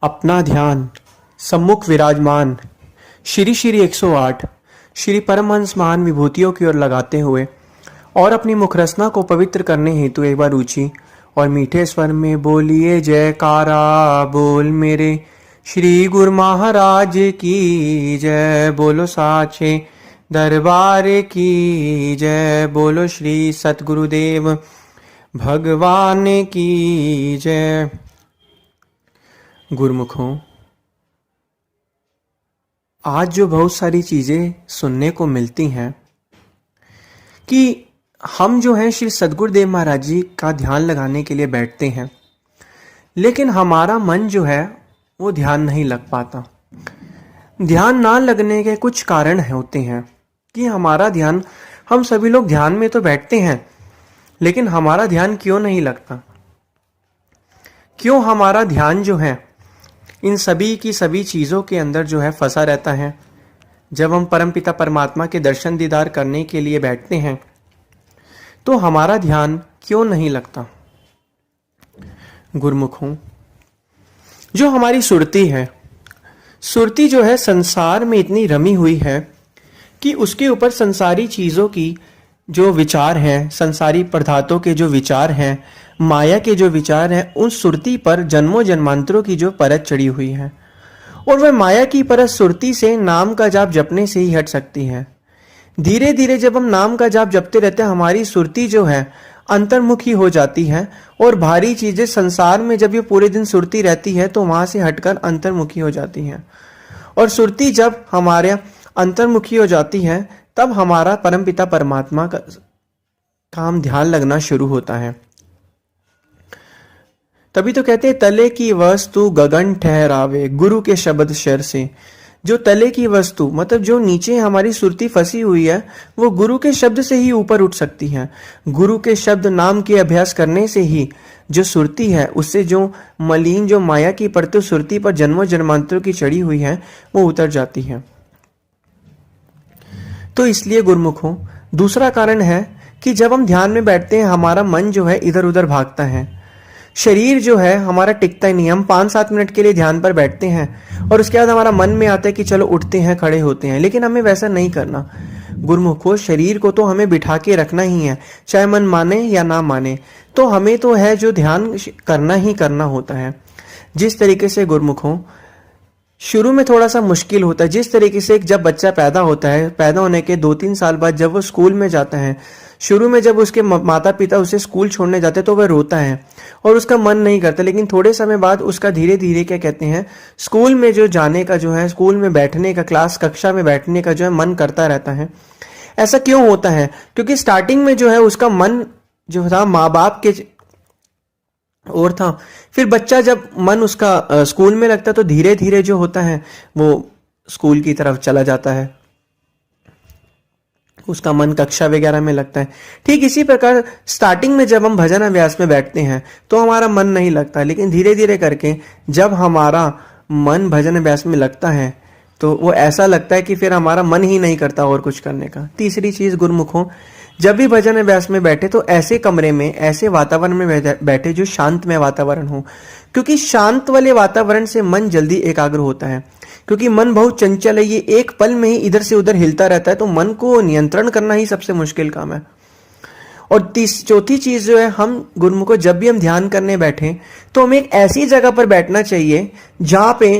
अपना ध्यान सम्मुख विराजमान श्री श्री 108 श्री परमहंस महान विभूतियों की ओर लगाते हुए और अपनी मुखरसना को पवित्र करने हेतु एक बार ऊंची और मीठे स्वर में बोलिए जयकारा बोल मेरे श्री गुरु महाराज की जय। बोलो साचे दरबार की जय। बोलो श्री सतगुरुदेव भगवान की जय। गुरुमुखों, आज जो बहुत सारी चीजें सुनने को मिलती हैं कि हम जो हैं श्री सतगुरुदेव महाराज जी का ध्यान लगाने के लिए बैठते हैं, लेकिन हमारा मन जो है वो ध्यान नहीं लग पाता। ध्यान ना लगने के कुछ कारण होते हैं कि हमारा ध्यान, हम सभी लोग ध्यान में तो बैठते हैं लेकिन हमारा ध्यान क्यों नहीं लगता। क्यों हमारा ध्यान जो है इन सभी की सभी चीज़ों के अंदर जो है फंसा रहता है। जब हम परमपिता परमात्मा के दर्शन दीदार करने के लिए बैठते हैं तो हमारा ध्यान क्यों नहीं लगता। गुरुमुखों, जो हमारी सुरती है, सुरती जो है संसार में इतनी रमी हुई है कि उसके ऊपर संसारी चीज़ों की जो विचार हैं, संसारी पदार्थों के जो विचार हैं, माया के जो विचार हैं, उन सुरती पर जन्मों जन्मांतरों की जो परत चढ़ी हुई है और वह माया की परत सुरती से नाम का जाप जपने से ही हट सकती है। धीरे धीरे जब हम नाम का जाप जपते रहते हैं, हमारी सुरती जो है अंतर्मुखी हो जाती है और भारी चीजें संसार में जब ये पूरे दिन सुरती रहती है तो वहां से हटकर अंतर्मुखी हो जाती हैं। और सुरती जब हमारे अंतर्मुखी हो जाती है तब हमारा परमपिता परमात्मा का काम ध्यान लगना शुरू होता है। तभी तो कहते हैं तले की वस्तु गगन ठहरावे गुरु के शब्द शर से। जो तले की वस्तु मतलब जो नीचे हमारी सुरती फंसी हुई है वो गुरु के शब्द से ही ऊपर उठ सकती है। गुरु के शब्द नाम के अभ्यास करने से ही जो सुरती है उससे जो मलिन जो माया की परत सुरती पर जन्मों जन्मांतरों की चढ़ी हुई है वो उतर जाती है। तो इसलिए गुरुमुखों, दूसरा कारण है कि जब हम ध्यान में बैठते हैं हमारा मन जो है इधर उधर भागता है। शरीर जो है हमारा टिकता ही नहीं। हम 5-7 मिनट के लिए ध्यान पर बैठते हैं और उसके बाद हमारा मन में आता है कि चलो उठते हैं, खड़े होते हैं, लेकिन हमें वैसा नहीं करना। गुरुमुखों, शरीर को तो हमें बिठा के रखना ही है, चाहे मन माने या ना माने, तो हमें तो है जो ध्यान करना ही करना होता है। जिस तरीके से गुरुमुखों शुरू में थोड़ा सा मुश्किल होता है, जिस तरीके से जब बच्चा पैदा होता है, पैदा होने के 2-3 साल बाद जब वो स्कूल में जाता है, शुरू में जब उसके माता पिता उसे स्कूल छोड़ने जाते हैं तो वह रोता है और उसका मन नहीं करता, लेकिन थोड़े समय बाद उसका धीरे धीरे क्या कहते हैं स्कूल में जो जाने का जो है, स्कूल में बैठने का, क्लास कक्षा में बैठने का जो है मन करता रहता है। ऐसा क्यों होता है? क्योंकि स्टार्टिंग में जो है उसका मन जो था माँ बाप के और था, फिर बच्चा जब मन उसका स्कूल में लगता है तो धीरे धीरे जो होता है वो स्कूल की तरफ चला जाता है, उसका मन कक्षा वगैरह में लगता है। ठीक इसी प्रकार स्टार्टिंग में जब हम भजन अभ्यास में बैठते हैं तो हमारा मन नहीं लगता, लेकिन धीरे धीरे करके जब हमारा मन भजन अभ्यास में लगता है तो वो ऐसा लगता है कि फिर हमारा मन ही नहीं करता और कुछ करने का। तीसरी चीज गुरुमुखों, जब भी भजन अभ्यास में बैठे तो ऐसे कमरे में, ऐसे वातावरण में बैठे जो शांतमय वातावरण हो, क्योंकि शांत वाले वातावरण से मन जल्दी एकाग्र होता है। क्योंकि मन बहुत चंचल है, ये एक पल में ही इधर से उधर हिलता रहता है, तो मन को नियंत्रण करना ही सबसे मुश्किल काम है। और चौथी चीज जो है, हम गुरुमुखों जब भी हम ध्यान करने बैठे तो हमें एक ऐसी जगह पर बैठना चाहिए जहाँ पे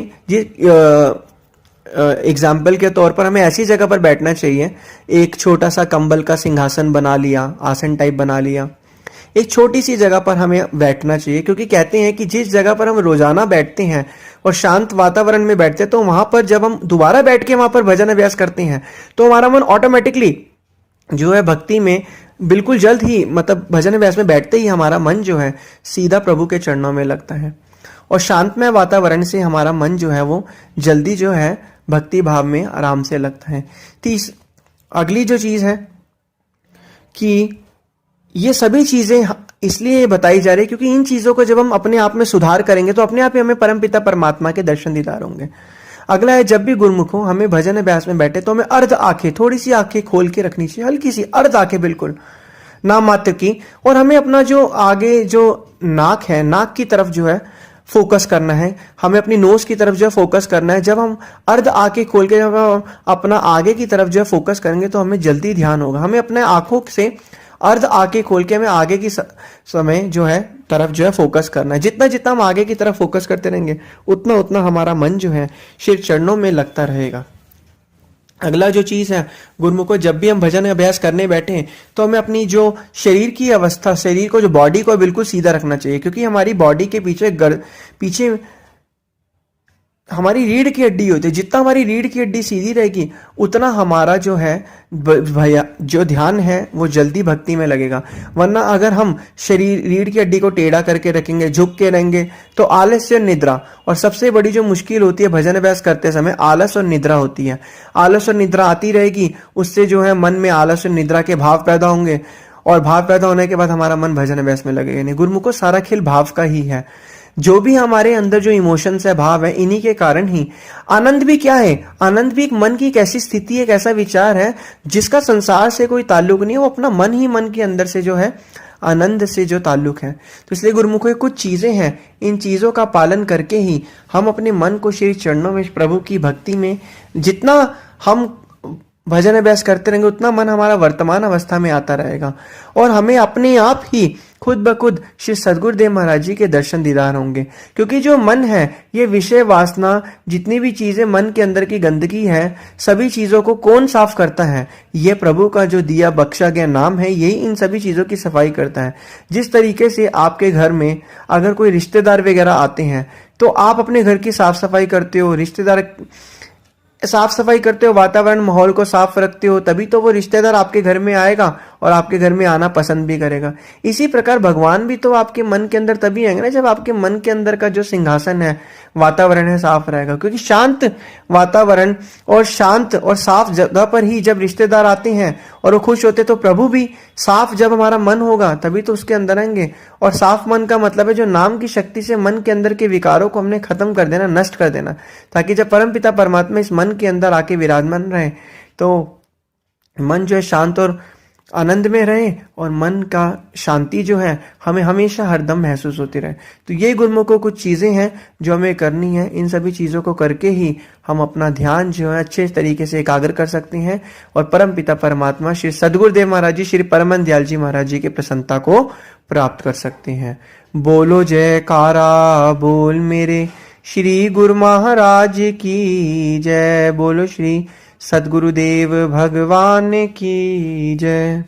एग्जाम्पल के तौर पर हमें ऐसी जगह पर बैठना चाहिए, एक छोटा सा कंबल का सिंहासन बना लिया, आसन टाइप बना लिया, एक छोटी सी जगह पर हमें बैठना चाहिए। क्योंकि कहते हैं कि जिस जगह पर हम रोजाना बैठते हैं और शांत वातावरण में बैठते हैं तो वहां पर जब हम दोबारा बैठ के वहां पर भजन अभ्यास करते हैं तो हमारा मन ऑटोमेटिकली जो है भक्ति में बिल्कुल जल्द ही, मतलब भजन अभ्यास में बैठते ही हमारा मन जो है सीधा प्रभु के चरणों में लगता है। और शांतमय वातावरण से हमारा मन जो है वो जल्दी जो है भक्ति भाव में आराम से लगता है। अगली जो चीज है कि ये सभी चीजें इसलिए बताई जा रही है क्योंकि इन चीजों को जब हम अपने आप में सुधार करेंगे तो अपने आप ही हमें परमपिता परमात्मा के दर्शन दीदार होंगे। अगला है, जब भी गुरुमुखों हमें भजन अभ्यास में बैठे तो हमें अर्ध आंखें, थोड़ी सी आंखें खोल के रखनी चाहिए, हल्की सी अर्ध आंखें बिल्कुल नाम मात्र की, और हमें अपना जो आगे जो नाक है, नाक की तरफ जो है फोकस करना है, हमें अपनी नोज की तरफ जो है फोकस करना है। जब हम अर्ध आंखें खोल के जब हम अपना आगे की तरफ जो है फोकस करेंगे तो हमें जल्दी ध्यान होगा। हमें अपने आंखों से अर्ध आंखें खोल के हमें आगे की समय जो है तरफ जो है फोकस करना है। जितना जितना हम आगे की तरफ फोकस करते रहेंगे उतना उतना हमारा मन जो है श्री चरणों में लगता रहेगा। अगला जो चीज है गुरुमुखो, जब भी हम भजन अभ्यास करने बैठे तो हमें अपनी जो शरीर की अवस्था, शरीर को जो बॉडी को बिल्कुल सीधा रखना चाहिए, क्योंकि हमारी बॉडी के पीछे हमारी रीढ़ की हड्डी होती है। जितना हमारी रीढ़ की हड्डी सीधी रहेगी उतना हमारा जो है भैया जो ध्यान है वो जल्दी भक्ति में लगेगा। वरना अगर हम शरीर रीढ़ की हड्डी को टेढ़ा करके रखेंगे, झुक के रहेंगे, तो आलस्य और निद्रा, और सबसे बड़ी जो मुश्किल होती है भजन अभ्यास करते समय आलस और निद्रा होती है। आलस और निद्रा आती रहेगी, उससे जो है मन में आलस और निद्रा के भाव पैदा होंगे, और भाव पैदा होने के बाद हमारा मन भजन अभ्यास में लगेगा नहीं। गुरुमुखो, सारा खेल भाव का ही है। जो भी हमारे अंदर जो इमोशंस है, भाव है, इन्हीं के कारण ही आनंद भी क्या है, आनंद भी एक मन की एक ऐसी स्थिति, एक ऐसा विचार है जिसका संसार से कोई ताल्लुक नहीं है। वो अपना मन ही मन के अंदर से जो है आनंद से जो ताल्लुक है। तो इसलिए गुरुमुखो ये कुछ चीजें हैं, इन चीजों का पालन करके ही हम अपने मन को श्री चरणों में प्रभु की भक्ति में जितना हम भजन अभ्यास करते रहेंगे उतना मन हमारा वर्तमान अवस्था में आता रहेगा, और हमें अपने आप ही खुद ब खुद श्री सदगुरुदेव महाराज जी के दर्शन दीदार होंगे। क्योंकि जो मन है ये विषय वासना, जितनी भी चीजें मन के अंदर की गंदगी है, सभी चीजों को कौन साफ करता है? ये प्रभु का जो दिया बख्शा गया नाम है, यही इन सभी चीजों की सफाई करता है। जिस तरीके से आपके घर में अगर कोई रिश्तेदार वगैरह आते हैं तो आप अपने घर की साफ सफाई करते हो, रिश्तेदार साफ सफाई करते हो, वातावरण माहौल को साफ रखते हो, तभी तो वो रिश्तेदार आपके घर में आएगा और आपके घर में आना पसंद भी करेगा। इसी प्रकार भगवान भी तो आपके मन के अंदर तभी आएंगे ना जब आपके मन के अंदर का जो सिंहासन है, वातावरण है, साफ रहेगा। क्योंकि शांत वातावरण और शांत और साफ जगह पर ही जब रिश्तेदार आते हैं और वो खुश होते, तो प्रभु भी साफ जब हमारा मन होगा तभी तो उसके अंदर आएंगे। और साफ मन का मतलब है जो नाम की शक्ति से मन के अंदर के विकारों को हमने खत्म कर देना, नष्ट कर देना, ताकि जब परमपिता परमात्मा इस मन के अंदर आके विराजमान रहे तो मन जो है शांत और आनंद में रहे, और मन का शांति जो है हमें हमेशा हरदम महसूस होती रहे। तो ये गुरुमुखो कुछ चीजें हैं जो हमें करनी है। इन सभी चीजों को करके ही हम अपना ध्यान जो है अच्छे तरीके से एकाग्र कर सकते हैं और परम पिता परमात्मा श्री सदगुरुदेव महाराज जी, श्री परमन दयाल जी महाराज जी की प्रसन्नता को प्राप्त कर सकते हैं। बोलो जयकारा बोल मेरे श्री गुरु महाराज की जय। बोलो श्री सद्गुरुदेव भगवान की जय।